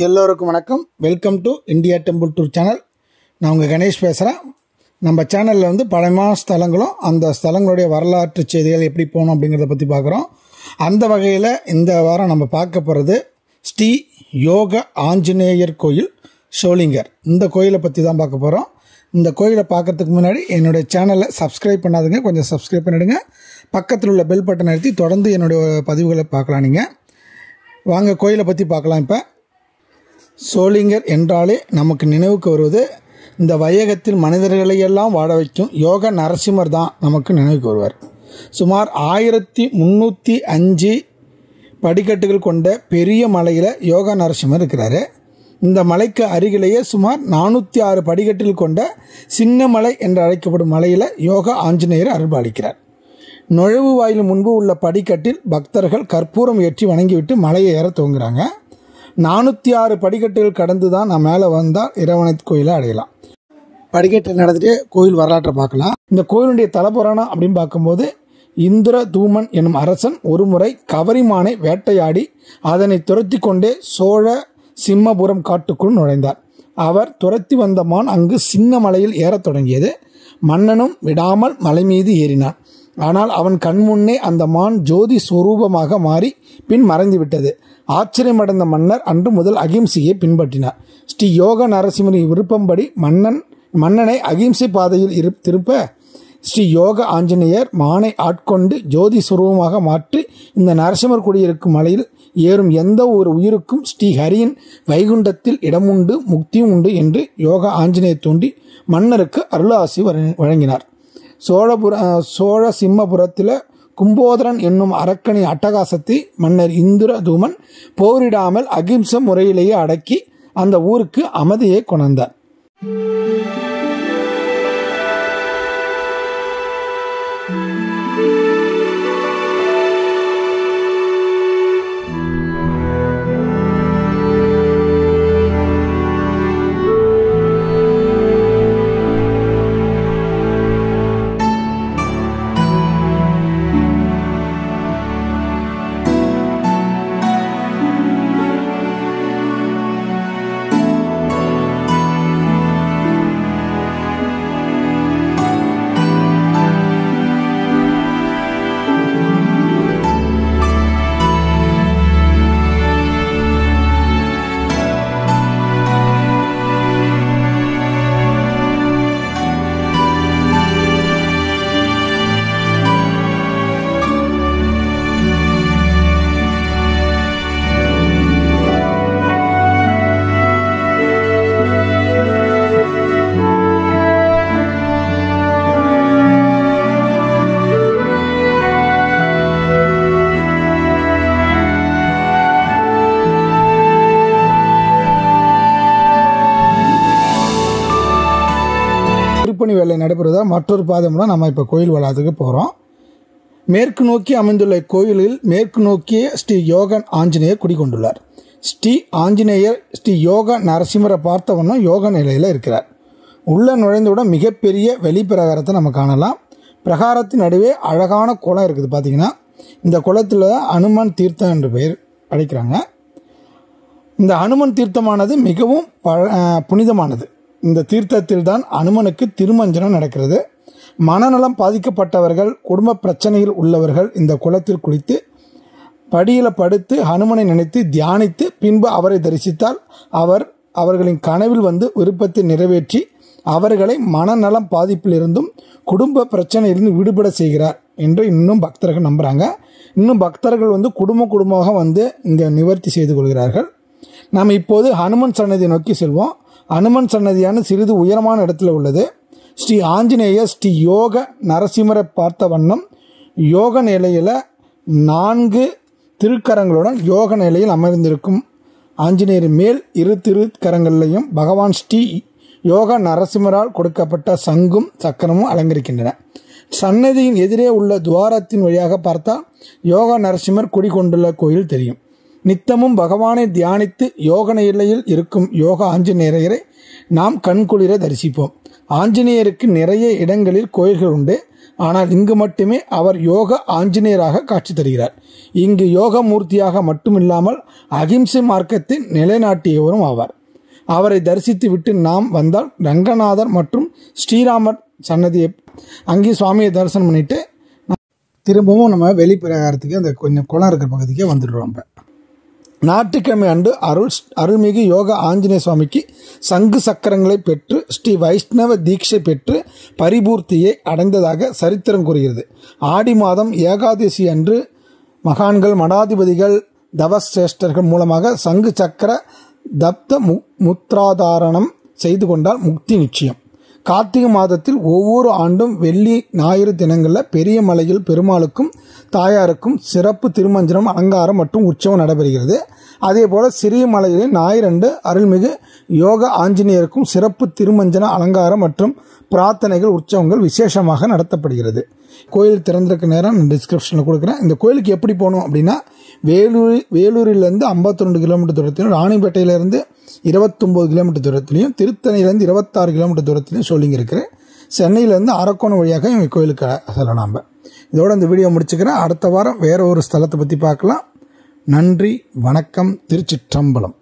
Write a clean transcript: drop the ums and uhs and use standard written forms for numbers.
எல்லோருக்கும் வணக்கம். Welcome to India temple tour channel. நான் உங்கள் கணேஷ் பேசுகிறேன். நம்ம சேனலில் வந்து பழமையான ஸ்தலங்களும் அந்த ஸ்தலங்களுடைய வரலாற்று செய்திகள் எப்படி போகணும் அப்படிங்கிறத பற்றி பார்க்குறோம். அந்த வகையில் இந்த வாரம் நம்ம பார்க்க போகிறது ஸ்ரீ யோக ஆஞ்சநேயர் கோயில் ஷோலிங்கர். இந்த கோயிலை பற்றி தான் பார்க்க போகிறோம். இந்த கோயிலை பார்க்கறதுக்கு முன்னாடி என்னுடைய சேனலை சப்ஸ்கிரைப் பண்ணாதுங்க, கொஞ்சம் சப்ஸ்கிரைப் பண்ணிவிடுங்க. பக்கத்தில் உள்ள பெல் பட்டன் அழுத்தி தொடர்ந்து என்னுடைய பதிவுகளை பார்க்கலாம். நீங்கள் வாங்க கோயிலை பற்றி பார்க்கலாம். இப்போ ஷோலிங்கர் என்றாலே நமக்கு நினைவுக்கு வருவது இந்த வையகத்தில் மனிதர்களையெல்லாம் வாழ வைக்கும் யோக நரசிம்மர் தான் நமக்கு நினைவுக்கு வருவார். சுமார் 1305 படிக்கட்டுகள் கொண்ட பெரிய மலையில் யோக நரசிம்மர் இருக்கிறாரு. இந்த மலைக்கு அருகிலேயே சுமார் 406 படிக்கட்டுகள் கொண்ட சின்ன மலை என்று அழைக்கப்படும் மலையில் யோக ஆஞ்சநேயர் அருள்பாலிக்கிறார். நுழைவு வாயில் முன்பு உள்ள படிக்கட்டில் பக்தர்கள் கற்பூரம் ஏற்றி வணங்கிவிட்டு மலையை ஏற துவங்குறாங்க. 406 படிக்கட்டுகள் கடந்து தான் நான் மேலே வந்தால் இறைவனை கோயிலை அடையலாம். படிக்கட்டில் நடந்துட்டு கோயில் வரலாற்றை பார்க்கலாம். இந்த கோயிலுடைய தலபுராணம் அப்படின்னு பார்க்கும்போது, இந்திர தூமன் என்னும் அரசன் ஒரு முறை கவரிமானை வேட்டையாடி அதனை துரத்தி கொண்டே சோழ சிம்மபுரம் காட்டுக்குள் நுழைந்தார். அவர் துரத்தி வந்த மான் அங்கு சின்ன மலையில் ஏறத் தொடங்கியது. மன்னனும் விடாமல் மலை மீது ஏறினான். ஆனால் அவன் கண்முன்னே அந்த மான் ஜோதி சுரூபமாக மாறி பின் மறைந்து விட்டது. ஆச்சரியமடைந்த மன்னர் அன்று முதல் அகிம்சையை பின்பற்றினார். ஸ்ரீ யோக நரசிம்மரின் விருப்பம்படி மன்னனை அகிம்சை பாதையில் திருப்ப ஸ்ரீ யோக ஆஞ்சநேயர் மானை ஆட்கொண்டு ஜோதி சுரூபமாக மாற்றி இந்த நரசிம்மர் குடியிருக்கும் மலையில் ஏறும் எந்த ஒரு உயிருக்கும் ஸ்ரீ ஹரியின் வைகுண்டத்தில் இடமுண்டு, முக்தியும் உண்டு என்று யோக ஆஞ்சநேயர் தோன்றி மன்னருக்கு அருளாசி வழங்கினார். சோழ சிம்மபுரத்தில் கும்போதரன் என்னும் அரக்கனின் அட்டகாசத்தை மன்னர் இந்திரதூமன் போரிடாமல் அகிம்சை முறையிலேயே அடக்கி அந்த ஊருக்கு அமைதியை கொணர்ந்தார். திருப்பணி வேலை நடைபெறுவதா மற்றொரு பாதை மூலம் நம்ம இப்போ கோயில் வளாகத்துக்கு போகிறோம். மேற்கு நோக்கி அமைந்துள்ள கோயிலில் மேற்கு நோக்கிய ஸ்ரீ யோக ஆஞ்சநேயர் குடிகொண்டுள்ளார். ஸ்ரீ ஆஞ்சநேயர் ஸ்ரீ யோக நரசிம்மரை பார்த்தவண்ணம் யோக நிலையில் இருக்கிறார். உள்ள நுழைந்தவுடன் மிகப்பெரிய வெளிப்பிரகாரத்தை நம்ம காணலாம். பிரகாரத்தின் நடுவே அழகான குளம் இருக்குது. பார்த்திங்கன்னா இந்த குளத்தில் அனுமன் தீர்த்தம் என்று பெயர் அழைக்கிறாங்க. இந்த அனுமன் தீர்த்தமானது மிகவும் புனிதமானது. இந்த தீர்த்தத்தில் தான் அனுமனுக்கு திருமஞ்சனம் நடக்கிறது. மனநலம் பாதிக்கப்பட்டவர்கள், குடும்ப பிரச்சனையில் உள்ளவர்கள் இந்த குளத்தில் குளித்து படியில் படுத்து ஹனுமனை நினைத்து தியானித்து பின்பு அவரை தரிசித்தால் அவர்களின் கனவில் வந்து விருப்பத்தை நிறைவேற்றி அவர்களை மனநலம் பாதிப்பிலிருந்தும் குடும்ப பிரச்சனையிலிருந்து விடுபட செய்கிறார் என்று இன்னும் பக்தர்கள் நம்புகிறாங்க. இன்னும் பக்தர்கள் வந்து குடும்பமாக வந்து இங்கே நிவர்த்தி செய்து கொள்கிறார்கள். நாம் இப்போது ஹனுமன் சன்னதியை நோக்கி செல்வோம். அனுமன் சன்னதியான சிறிது உயரமான இடத்துல உள்ளது. ஸ்ரீ ஆஞ்சநேயர் ஸ்ரீ யோக நரசிம்மரை பார்த்த வண்ணம் யோக நிலையில் 4 திருக்கரங்களுடன் யோக நிலையில் அமர்ந்திருக்கும் ஆஞ்சநேயர் மேல் 2 திருக்கரங்களிலையும் பகவான் ஸ்ரீ யோக நரசிம்மரால் கொடுக்கப்பட்ட சங்கும் சக்கரமும் அலங்கரிக்கின்றன. சன்னதியின் எதிரே உள்ள துவாரத்தின் வழியாக பார்த்தால் யோக நரசிம்மர் குடிகொண்டுள்ள கோயில் தெரியும். நித்தமும் பகவானை தியானித்து யோக நிலையில் இருக்கும் யோக ஆஞ்சநேயரை நாம் கண்குளிர தரிசிப்போம். ஆஞ்சநேயருக்கு நிறைய இடங்களில் கோயில்கள் உண்டு. ஆனால் இங்கு மட்டுமே அவர் யோக ஆஞ்சநேயராக காட்சி தருகிறார். இங்கு யோக மூர்த்தியாக மட்டுமில்லாமல் அகிம்சை மார்க்கத்தை நிலைநாட்டியவரும் ஆவார். அவரை தரிசித்து விட்டு நாம் வந்தால் ரங்கநாதர் மற்றும் ஸ்ரீராமர் சன்னதியை அங்கே சுவாமியை தரிசனம் பண்ணிட்டு திரும்பவும் நம்ம வெளிப்பிரகாரத்துக்கு அந்த கொஞ்சம் குளம் இருக்கிற பகுதிக்கே வந்துடுறோம். இப்போ ஞாயிற்றுக்கிழமை அன்று அருள்மிகு யோக ஆஞ்சநேய சுவாமிக்கு சங்கு சக்கரங்களை பெற்று ஸ்ரீ வைஷ்ணவ தீட்சை பெற்று பரிபூர்த்தியை அடைந்ததாக சரித்திரம் கூறுகிறது. ஆடி மாதம் ஏகாதசி அன்று மகான்கள் மடாதிபதிகள் தவசிரேஷ்டர்கள் மூலமாக சங்கு சக்கர தப்த முத்ராதாரணம் செய்து கொண்டால் முக்தி நிச்சயம். கார்த்திகை மாதத்தில் ஒவ்வொரு ஆண்டும் வெள்ளி ஞாயிறு தினங்களில் பெரிய மலையில் பெருமாளுக்கும் தாயாருக்கும் சிறப்பு திருமஞ்சனம் அலங்காரம் மற்றும் உற்சவம் நடைபெறுகிறது. அதே போல சிறிய மலையில் ஞாயிறண்டு அருள்மிகு யோக ஆஞ்சநேயருக்கும் சிறப்பு திருமஞ்சன அலங்காரம் மற்றும் பிரார்த்தனைகள் உற்சவங்கள் விசேஷமாக நடத்தப்படுகிறது. கோயில் திறந்திருக்க நேரம் நான் டிஸ்கிரிப்ஷனில் கொடுக்குறேன். இந்த கோயிலுக்கு எப்படி போகணும் அப்படின்னா வேலூரிலிருந்து 52 கிலோமீட்டர் தூரத்திலும், ராணிப்பேட்டையிலேருந்து 29 கிலோமீட்டர் தூரத்திலையும், திருத்தணியிலேருந்து 26 கிலோமீட்டர் தூரத்திலையும் சொல்லிங்க இருக்கிறேன். சென்னையிலேருந்து அரக்கோணம் வழியாக எங்கள் கோயிலுக்கு செல்லலாம். நம்ம இதோட இந்த வீடியோ முடிச்சுக்கிறேன். அடுத்த வாரம் வேற ஒரு ஸ்தலத்தை பற்றி பார்க்கலாம். நன்றி, வணக்கம், திருச்சிற்றம்பலம்.